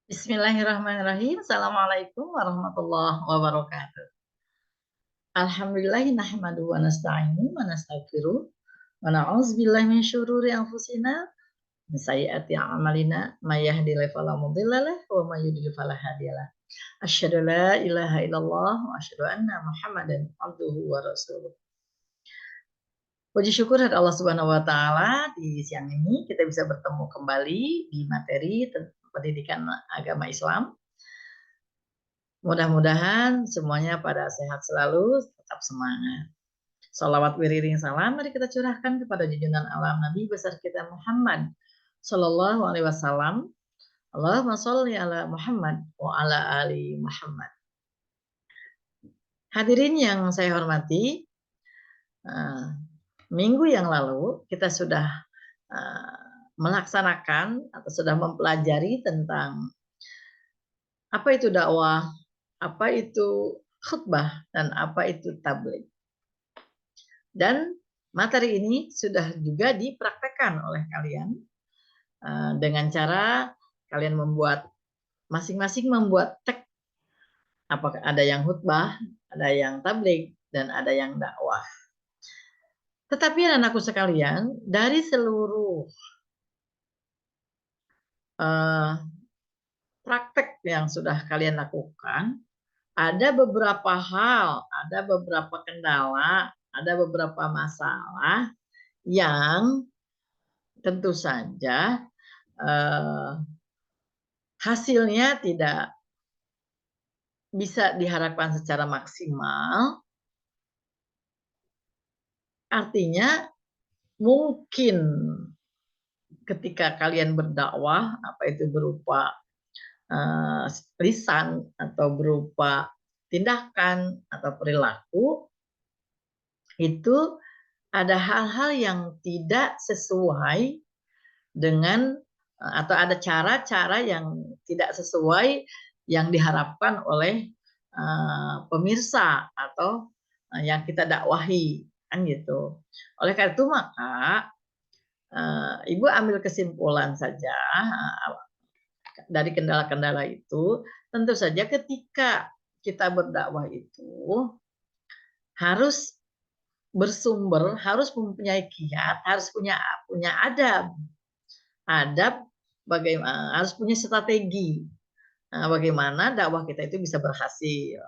Bismillahirrahmanirrahim. Assalamualaikum warahmatullahi wabarakatuh. Alhamdulillahi nahmadu wa nasta'inu wa nastaghfiruh wa na'udzubillahi min syururi anfusina min sayyiati a'malina may yahdihillahu fala mudilla lahu wa may yudlil fala hadiyalah. Asyhadu la ilaha illallah wa asyhadu anna Muhammadan abduhu wa rasuluh. Puji syukur dari Allah Subhanahu wa taala, di siang ini kita bisa bertemu kembali di materi pendidikan agama Islam. Mudah-mudahan semuanya pada sehat selalu, tetap semangat. Sholawat wiriding salam mari kita curahkan kepada junjungan alam Nabi besar kita Muhammad Sallallahu Alaihi Wasallam. Allahumma sholli ala Muhammad wa ala ali Muhammad. Hadirin yang saya hormati, minggu yang lalu kita sudah melaksanakan atau sudah mempelajari tentang apa itu dakwah, apa itu khutbah, dan apa itu tabligh. Dan materi ini sudah juga dipraktekkan oleh kalian dengan cara kalian membuat masing-masing membuat teks. Apakah ada yang khutbah, ada yang tabligh, dan ada yang dakwah. Tetapi anakku sekalian, dari seluruh praktek yang sudah kalian lakukan, ada beberapa hal, ada beberapa kendala, ada beberapa masalah yang tentu saja hasilnya tidak bisa diharapkan secara maksimal. Artinya mungkin ketika kalian berdakwah, apa itu berupa lisan atau berupa tindakan atau perilaku, itu ada hal-hal yang tidak sesuai dengan atau ada cara-cara yang tidak sesuai yang diharapkan oleh pemirsa atau yang kita dakwahi, kan gitu. Oleh karena itu maka Ibu ambil kesimpulan saja dari kendala-kendala itu. Tentu saja ketika kita berdakwah itu harus bersumber, harus mempunyai kiat, harus punya adab bagaimana, harus punya strategi bagaimana dakwah kita itu bisa berhasil.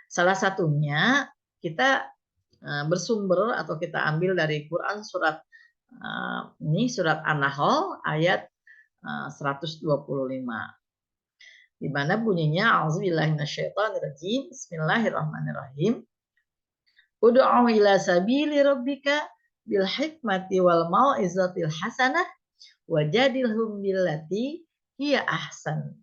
Salah satunya kita bersumber atau kita ambil dari Quran surat ini surat An-Nahl ayat 125, di mana bunyinya auzubillahi minasyaitonirrajim, bismillahirrahmanirrahim. Ud'u ila sabili rabbika bil hikmati wal mau'izatil hasanah wajadilhum billati hiya ahsan.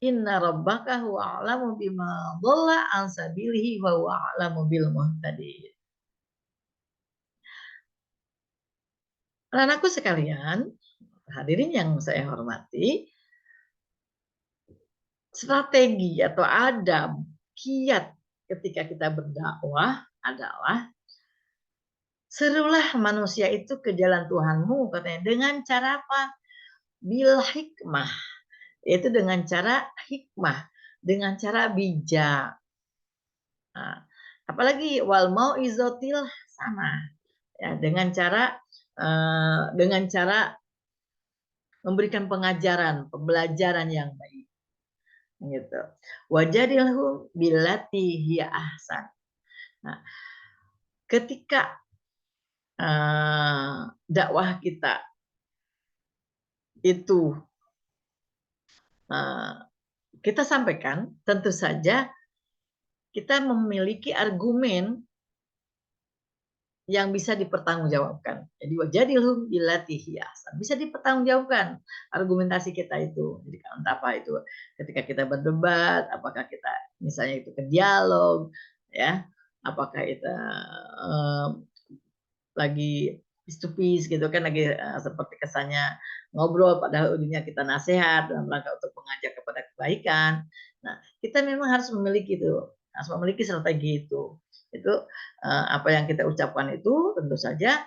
Inna rabbaka huwa a'lamu bima dhalla an sabilihi wa huwa a'lamu bil muhtadin. Anak-anakku sekalian, hadirin yang saya hormati, strategi atau adab, kiat ketika kita berdakwah adalah serulah manusia itu ke jalan Tuhanmu, katanya, dengan cara apa? Bil hikmah, yaitu dengan cara hikmah, dengan cara bijak. Nah, apalagi wal mau'izatil hasanah, ya, dengan cara memberikan pengajaran, pembelajaran yang baik, gitu. Wajadilhum billati hiya ahsan. Nah, ketika dakwah kita itu kita sampaikan, tentu saja kita memiliki argumen yang bisa dipertanggungjawabkan. Jadi wajadilhum billati hiya ahsan, bisa dipertanggungjawabkan argumentasi kita itu. Jadi entah apa itu ketika kita berdebat, apakah kita misalnya itu ke dialog, ya, apakah kita lagi face to face gitu kan, lagi seperti kesannya ngobrol padahal ujungnya kita nasihat dalam rangka untuk mengajak kepada kebaikan. Nah, kita memang harus memiliki strategi itu. Itu apa yang kita ucapkan itu tentu saja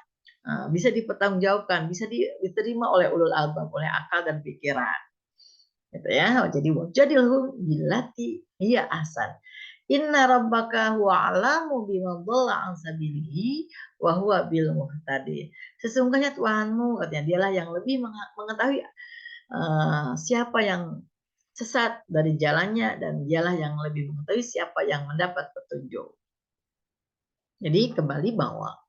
bisa dipertanggungjawabkan, bisa diterima oleh ulul albab, oleh akal dan pikiran. gitu ya. Jadi wajadilhum billati hiya ahsan. Inna rabbaka huwa alamu biman dhalla an sabilihi wa huwa bil muhtadi. Sesungguhnya Tuhanmu, katanya, dialah yang lebih mengetahui siapa yang sesat dari jalannya, dan dialah yang lebih mengetahui siapa yang mendapat petunjuk. Jadi kembali bahwa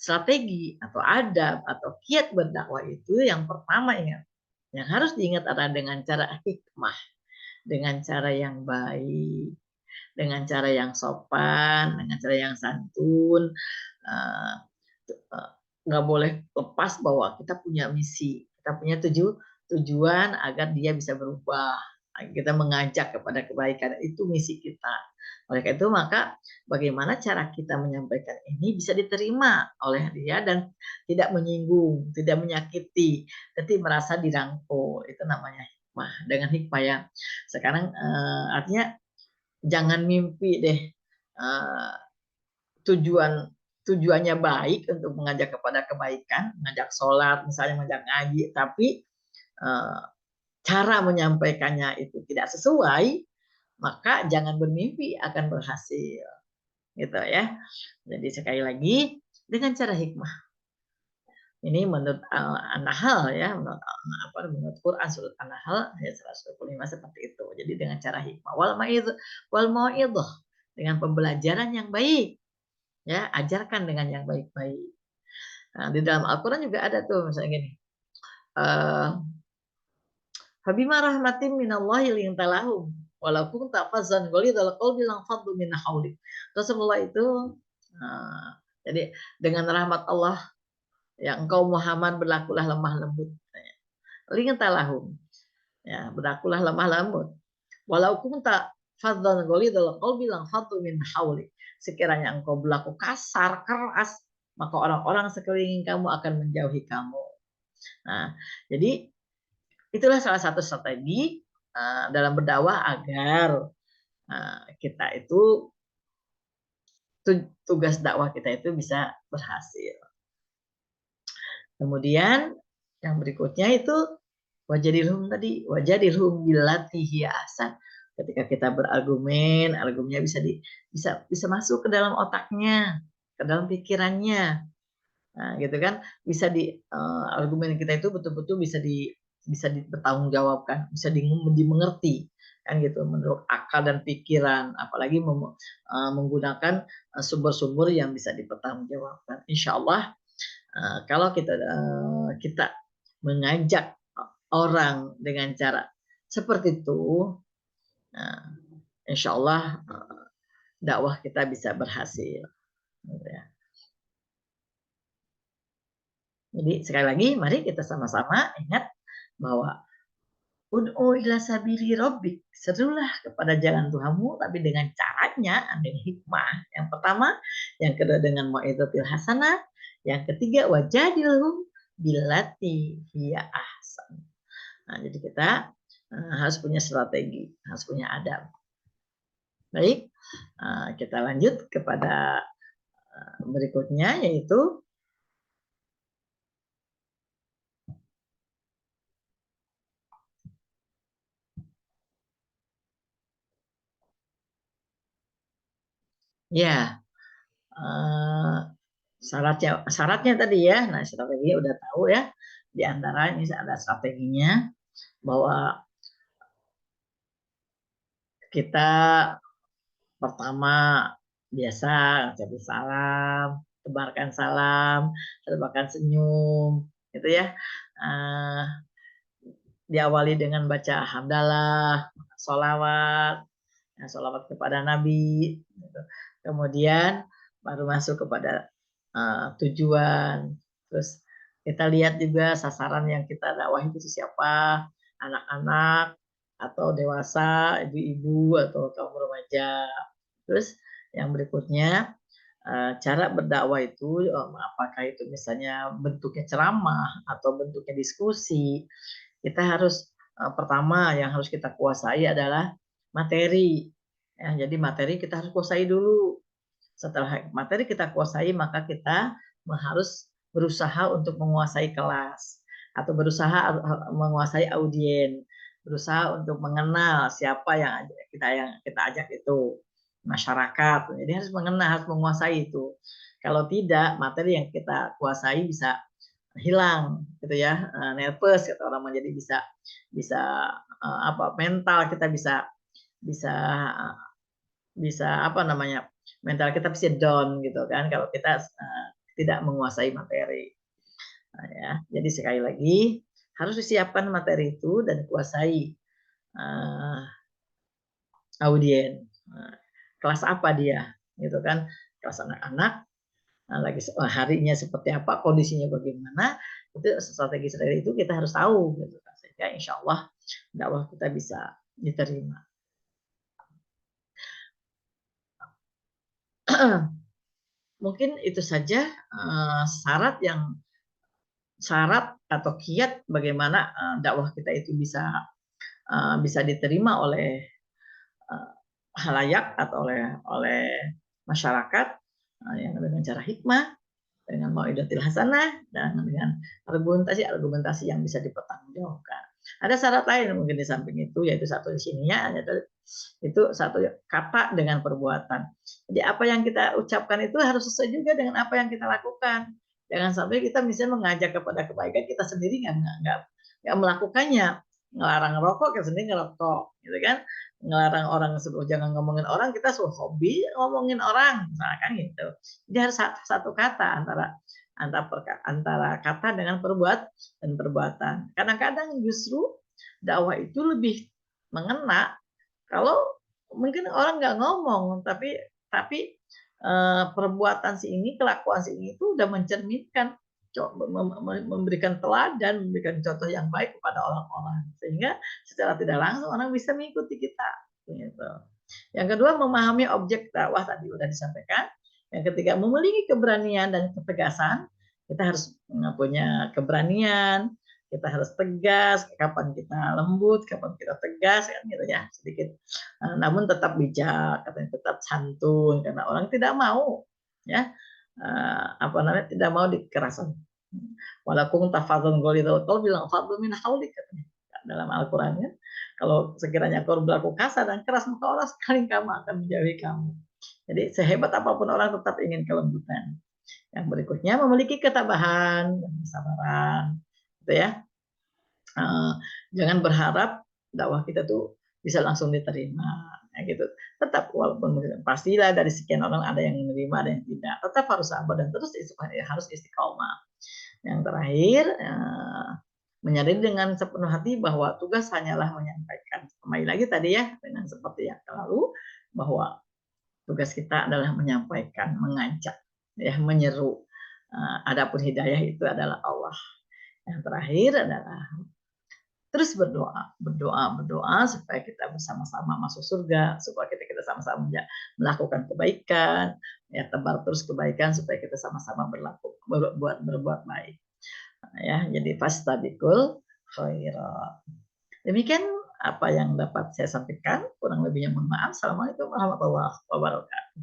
strategi atau adab atau kiat berdakwah itu yang pertama, ingat, yang harus diingat adalah dengan cara hikmah, dengan cara yang baik, dengan cara yang sopan, dengan cara yang santun. Eh, nggak boleh lepas bahwa kita punya misi, kita punya tujuan agar dia bisa berubah. Kita mengajak kepada kebaikan, itu misi kita. Oleh karena itu, maka bagaimana cara kita menyampaikan ini bisa diterima oleh dia dan tidak menyinggung, tidak menyakiti, tapi merasa dirangkul. Itu namanya hikmah. Dengan hikmah ya. Sekarang artinya jangan mimpi deh tujuannya baik untuk mengajak kepada kebaikan, mengajak sholat, misalnya mengajak ngaji, tapi cara menyampaikannya itu tidak sesuai, maka jangan bermimpi akan berhasil, gitu ya. Jadi sekali lagi, dengan cara hikmah. Ini menurut An-Nahl ya, menurut Quran surat An-Nahl ayat 125 seperti itu. Jadi dengan cara hikmah, wal mau'idhah, dengan pembelajaran yang baik, ya, ajarkan dengan yang baik-baik. Nah, di dalam Al-Quran juga ada tuh misalnya gini, Fabima rahmatin minallahi lintalahum walau kunta fazzan ghalidhal qalbi lanfaddu min hawlik. Rasulullah itu jadi dengan rahmat Allah yang engkau Muhammad berlakulah lemah lembut. Lintalahum, ya, berlakulah lemah lembut. Walau kunta fazzan ghalidhal qalbi lanfaddu min hawlik. Sekiranya engkau berlaku kasar, keras, maka orang-orang sekeliling kamu akan menjauhi kamu. Nah, jadi itulah salah satu strategi dalam berdakwah agar kita itu tugas dakwah kita itu bisa berhasil. Kemudian yang berikutnya itu wajadilhum tadi, wajadilhum billati hiya ahsan. Ketika kita berargumen, argumennya bisa masuk ke dalam otaknya, ke dalam pikirannya. Nah, gitu kan, bisa argumen kita itu betul-betul bisa dipertanggungjawabkan, bisa dimengerti, kan gitu, menurut akal dan pikiran, apalagi menggunakan sumber-sumber yang bisa dipertanggungjawabkan. Insya Allah kalau kita mengajak orang dengan cara seperti itu, insya Allah dakwah kita bisa berhasil. Jadi sekali lagi, mari kita sama-sama ingat bahwa ud'u ila sabili rabbik, serulah kepada jalan Tuhanmu, tapi dengan caranya dengan hikmah. Yang pertama, yang kedua dengan mau'izatil hasanah, yang ketiga wajadilhum billati hiya ahsan. Nah, jadi kita harus punya strategi, harus punya adab. Baik, kita lanjut kepada berikutnya, yaitu ya, syaratnya tadi ya. Nah, strategi udah tahu ya. Di antara ini ada strateginya, bahwa kita pertama biasa ucapin salam, tebarkan salam, tebarkan senyum, gitu ya. Diawali dengan baca hamdalah, sholawat, sholawat kepada Nabi, gitu. Kemudian baru masuk kepada tujuan. Terus kita lihat juga sasaran yang kita dakwah itu siapa, anak-anak atau dewasa, ibu-ibu atau kaum remaja. Terus yang berikutnya, cara berdakwah itu apakah itu misalnya bentuknya ceramah atau bentuknya diskusi. Kita harus pertama yang harus kita kuasai adalah materi. Ya, jadi materi kita harus kuasai dulu. Setelah materi kita kuasai, maka kita harus berusaha untuk menguasai kelas atau berusaha menguasai audiens. berusaha untuk mengenal siapa yang kita ajak itu, masyarakat. Jadi harus mengenal, harus menguasai itu. Kalau tidak, materi yang kita kuasai bisa hilang gitu ya, nervous kata orang menjadi bisa bisa apa mental kita bisa bisa apa namanya mental kita bisa down gitu kan kalau kita tidak menguasai materi. Nah, ya jadi sekali lagi harus disiapkan materi itu dan kuasai uh, audien. Kelas apa dia gitu kan, kelas anak-anak, lagi harinya seperti apa, kondisinya bagaimana, itu strategi-strategi itu kita harus tahu gitu kan, sehingga insya Allah dakwah kita bisa diterima. Mungkin itu saja syarat atau kiat bagaimana dakwah kita itu bisa diterima oleh halayak atau oleh masyarakat yang dengan cara hikmah, dengan mau'idatil hasanah, dan dengan argumentasi yang bisa dipertanggungjawabkan. Ada syarat lain mungkin di samping itu, yaitu satu di sini ya, itu satu kata dengan perbuatan. Jadi apa yang kita ucapkan itu harus sesuai juga dengan apa yang kita lakukan. Jangan sampai kita misalnya mengajak kepada kebaikan, kita sendiri nggak melakukannya, ngelarang rokok, kita sendiri ngerokok, gitu kan? Ngelarang orang suruh jangan ngomongin orang, kita suruh hobi ngomongin orang, misalkan gitu. Jadi harus satu kata antara kata dengan perbuatan. Kadang-kadang justru dakwah itu lebih mengena kalau mungkin orang nggak ngomong, tapi perbuatan si ini, kelakuan si ini itu udah mencerminkan, memberikan teladan, memberikan contoh yang baik kepada orang-orang, sehingga secara tidak langsung orang bisa mengikuti kita. Gitu. Yang kedua, memahami objek dakwah tadi sudah disampaikan. Yang ketiga, memiliki keberanian dan ketegasan. Kita harus punya keberanian, kita harus tegas, kapan kita lembut, kapan kita tegas, kan gitu ya, sedikit. Namun tetap bijak, tetap santun, karena orang tidak mau, ya, apa namanya, tidak mau dikerasan. Walakum tafadzun golidul qol bilang fadlu min haulik katanya dalam Al-Qur'an ya. Kalau sekiranya kau berlaku kasar dan keras, maka orang sekali kamu akan menjauhi kamu. Jadi sehebat apapun orang tetap ingin kelembutan. Yang berikutnya memiliki ketabahan dan kesabaran, gitu ya. Jangan berharap dakwah kita tuh bisa langsung diterima, gitu. Tetap walaupun pastilah dari sekian orang ada yang menerima, ada yang tidak. Tetap harus sabar dan terus harus istiqomah. Yang terakhir, menyadari dengan sepenuh hati bahwa tugas hanyalah menyampaikan. Kembali lagi tadi ya, dengan seperti yang lalu, bahwa tugas kita adalah menyampaikan, mengajak, ya, menyeru. Adapun hidayah itu adalah Allah. Yang terakhir adalah terus berdoa supaya kita bersama-sama masuk surga, supaya kita sama-sama melakukan kebaikan, ya, tebar terus kebaikan supaya kita sama-sama berbuat baik. Ya, jadi fastabiqul khairat. Demikian apa yang dapat saya sampaikan, kurang lebihnya mohon maaf. Assalamualaikum warahmatullahi wabarakatuh.